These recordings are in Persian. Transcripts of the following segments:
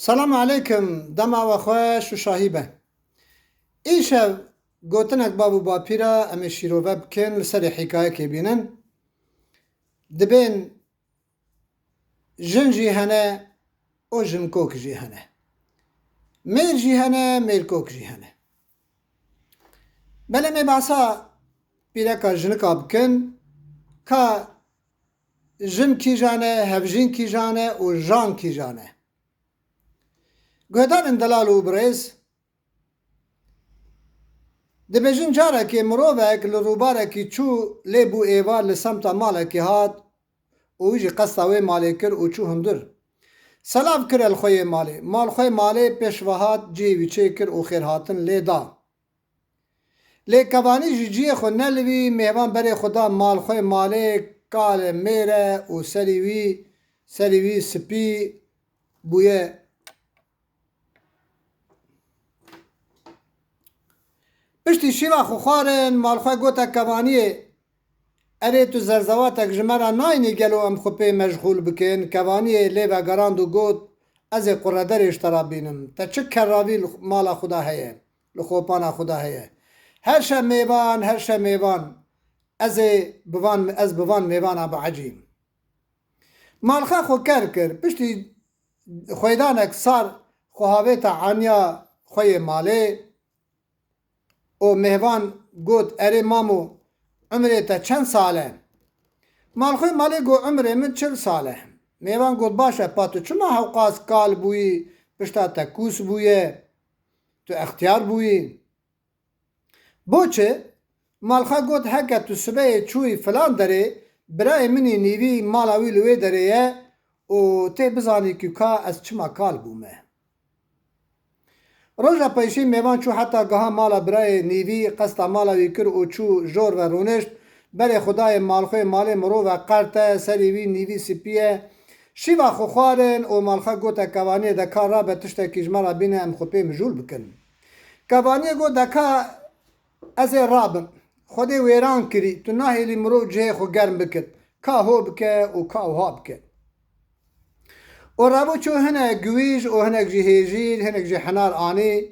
سلام علیکم دما و خوش و شاهیبه ایشه گوتنک بابو باپیرا امی شیروه بکن لسر حکایه که بینن دبین جن جی هنه و جن کوک جی هنه میر جی هنه میر کوک جی هنه بله می باسا پیره که جنکا بکن که جن کی جانه هفجین کی جانه و جان کی جانه گهدان اندلال و برز دبیجن جاره که مروفک لروباره که چو لیبو ایوار لسمتا ماله که هات و ویجی قصه وی ماله کر و چو هندر سلاف کر الخوی ماله مال خوی ماله پیشوهات جیوی چه کر و خیر هاتن لی دا لی کوانی جی جی خو نلوی میوان بری خدا مال خوی ماله کال میره و سریوی سپی بویه پشتی شیوا خو خوارن مال خوی گوتا کوانیه اره تو زرزواتک جمرا ناینی گلو ام خوپی مشغول بکن کوانیه لی و گراند و گوت از قردر اشترا بینم تا چه کراوی مالا خدا هیه لخوپانا خدا هیه هر شب میوان از بوان میوان ابو عجیم مالخا خو کر پشتی خویدانک سار خوهاویتا عنیا خوی ماله و میوان گوت اره مامو عمره تا چند ساله مالخوی مالی گو عمره من 40 ساله میوان گوت باشه پاتو چما حوقاس کال بویی پشتا تا کوس بویه تو اختیار بویی بوچه مالخا گوت هکه تو سبه چوی فلان داره برای منی نیوی مالاوی لوی داره و تی بزانی که که از چما کال بومه روژا پیشی میوان چو حتی گاها مالا برای نیوی قصد مالاوی کر و چو جور و رونشت بله خدای مالخوی مال مرو و قرته سریوی نیوی سپیه شیوا خو خوارن و مالخا گوتا کوانی دکا را به تشتا کجمرا بینه ام خوپی مجول بکن کوانی گو دکا از رابم خودی ویران کری تو ناهیلی مرو جه خو گرم بکن کا هو بکه و کا ها بکه و رابو چو هنه گویج و هنه جی هیجیل هنه جی حنار آنی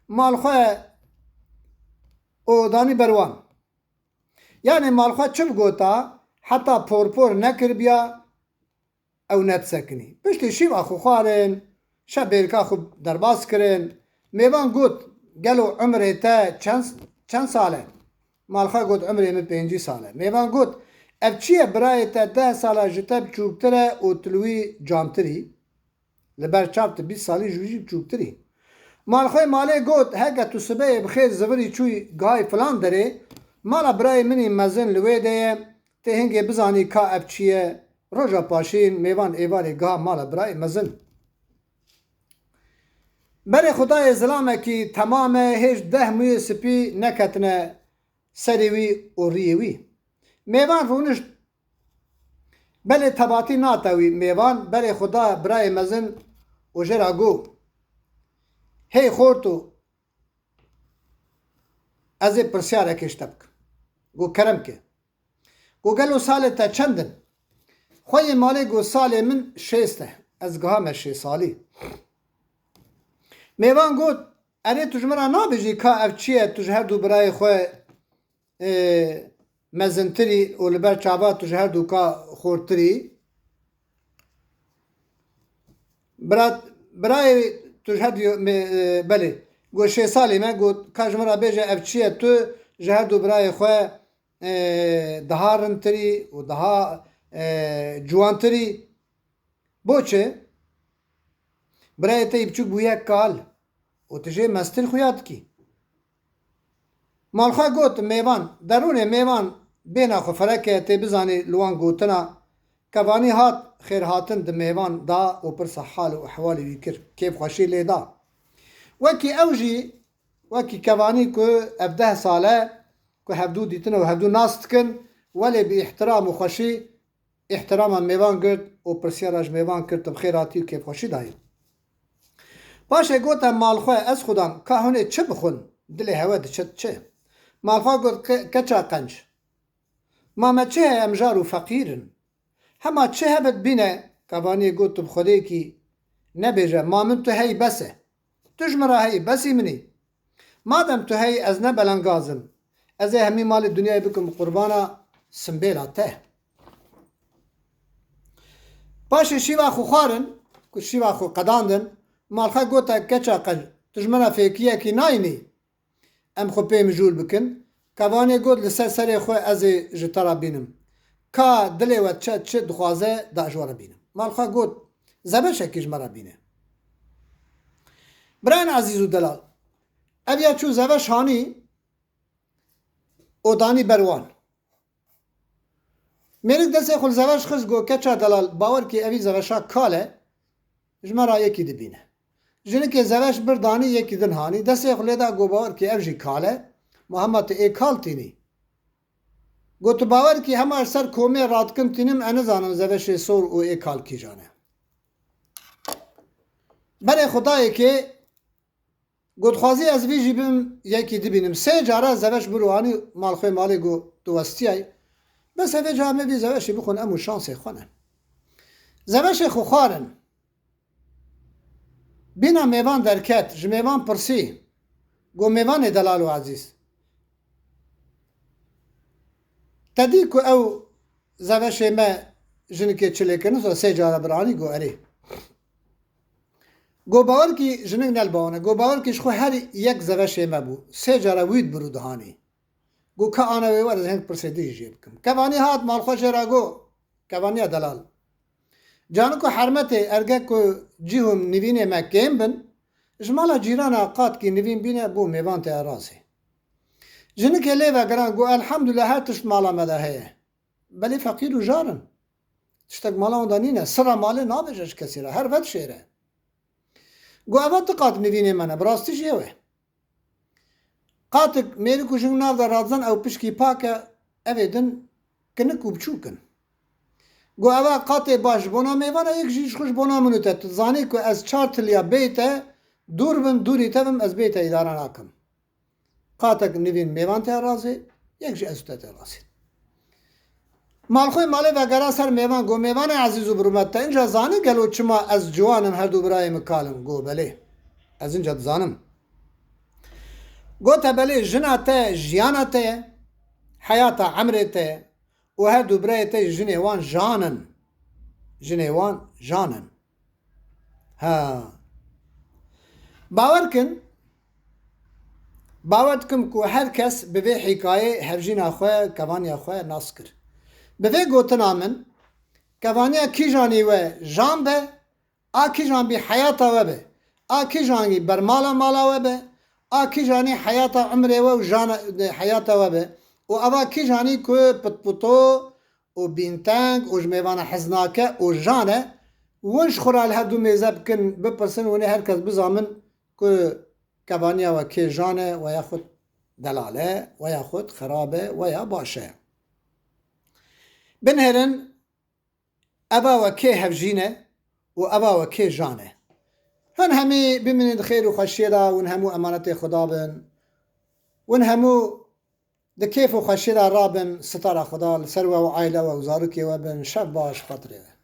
مالخوی و دانی بروان یعنی مالخواه چل گوتا حتی پور نکر بیا او نت سکنی پشتی شیوا خو خوارن شب بیرکا خو درباز کرن میوان گوت گلو عمره تا چند ساله مالخواه گوت عمره من 5 ساله میوان گوت اف چیه برای تا 10 ساله جتا بچوکتره و تلوی جامتری لبر چابت 20 سالی جوجی بچوکتری مالخواه ماله گوت هکه تو سبه بخیر زوری چوی گای فلان داره مالا برای منی مزن لوی ده ته هنگی بزانی که اف چیه روژا پاشین میوان ایواری گاه مالا برای مزن بری خدای ظلامه که تمام هیچ 10 موی سپی نکتنه سریوی و ریوی میوان رونشت بله تباتی ناتوی میوان بری خدا برای مزن و جرا گو هی خورتو از پرسیاره کشتبک گو کرم که گو گلو ساله تا چندن خوی مالی گو ساله من 6 از گاه 6 سالی میوان گوت اره تجمرا نابجی که اف چیه تجهر دو برای خوی مزنتری و لبر چابا تجهر دو که خورتری برای تجهر دو بله گو 6 سالی من گوت که جمرا بیجه اف چیه تو جهر دو برای خوی daha rintiri و daha جوانتری بوچه برای تی بچوک بویا کال و تجه مستر خویاد کی مالخواه گوت میوان درون میوان بینا خو فرکه تی بزانی لوان گوتنا کوانی هات خیر هاتن ده میوان دا و پرس حال و احوالی ویکر کیف خوشی لی دا وکی اوجی وکی کوانی که 17 ساله که هفدو دیتن و هفدو ناست کن ولی به احترام و خوشی احترام میوان کرد و پرسیارش میوان کرد تب خیراتی و کیف خوشی دایم باشه گوتم مالخواه از خودم که هونه چه بخون دل هوا ده چه مالخواه گوت کچا قنج ماما چه امجار و فقیرن هما چه هبت بینه کوانی گوت تب خوده کی نبیجه ما من تو هی بسه توش مرا هی بسی منی مادم تو هی از نبلنگازم از همی مال دنیای بکم قربانا سنبیلا ته باشه شیوا خو خارن که شیوا خو قداندن مالخا گوتا کچا قل توش مرا فیکیه کی ناینی ام خو پیم جول بکن کوانی گود لسر سری خو از جترا بینم کا دلی و چه دخوازه دا جوارا بینم مالخا گود زبشه کیش مرا بینه بران عزیز و دلال اویا چو زبش هانی اودانی بروان میرک دسته خل زبش خز گو کچا دلال باور کی اوی زبشا کاله جمرا یکی دبینه جنه که زبش بردانی یکی دن هانی دسته خل دا گو باور کی اوجی کاله محمد ای کال تینی گو تو باور کی همه سر کومه راتکم تینم انه زانم زبش سور او ای کال کی جانه بله خدایی که گودخوازی از وی جیبم یکی دبینم سه جاره زبش بروانی مالخوی مالی گو دوستیای بس اوه جامعه بی زبشی بخون امو شانسی خونه زبش خو خارن بینا میوان درکت جمیوان پرسی گو میوان دلال و عزیز تدی که او زبش ما جنکی چلی کنه سه جاره برانی گو اری گو باور کی جنگ نل باونه گو باور کیش خو هر یک زوش ما بو سه جاره وید برو دهانی گو که آنه ویوار از هنگ پرسیدی جیب کم کوانی هات مال خوش را گو کوانی دلال جانو که حرمته ارگه که جیهم نوینه ما کم بن جمالا جیران آقات کی نوین بینه بو میوان ته رازه جنگ که لیوه گران گو الحمدلله هر تشت مالا مده هیه بلی فقیر و جارن تشتک مالا اندانینه سرا ماله نابجش کسی را هر ود شیره گو اول قات نوینه منه براستیش یوه قاتک میری کشنگ ناو در رازن او پشکی پاکه اویدن کنه کوبچوکن گو اول قاته باش بنا میوانه یک جیش خوش بنا منوته تزانی که از 4 تلیا بیته دور بم دوری تبم از بیته اداره ناکم قاتک نوین میوان ته رازه یک جی از ته رازه مالخوی ماله و گرا سر میوان گو میوان عزیز و برمت تا اینجا زانی گلو چما از جوانم هر دو برای مکالم گو بله از اینجا زانم گو تا بله جنا تا جیانا تا حیاتا عمره تا و هر دو برای تا جنوان جانن جنوان جانن ها باور کن که هر کس به حکایه هفجین خواه کوانی خواه ناس کرد به گوتنا من کوانیا کی جانی و جان به آکی جان بی حیاتا و به آکی جانی بر مالا و به آکی جانی حیاتا عمره و جان حیاتا و به و اوا کی جانی که پتپتو و بینتنگ و جمیوان حزناکه و جانه ونش خورال هر دو میزه بکن بپرسن ونی هر کس بزامن که کوانیا و کی جانه و یا خود دلاله و یا خود خرابه و یا باشه بنهرن أبا وكي هفجينة وأبا وكي جانة هن همي بمن الخير وخشيرة ونهمو أمانة خدابن ونهمو دكيف وخشيرة رابن ستارة خدا سروة وعائلة ووزاركي وبن شب باش خطرة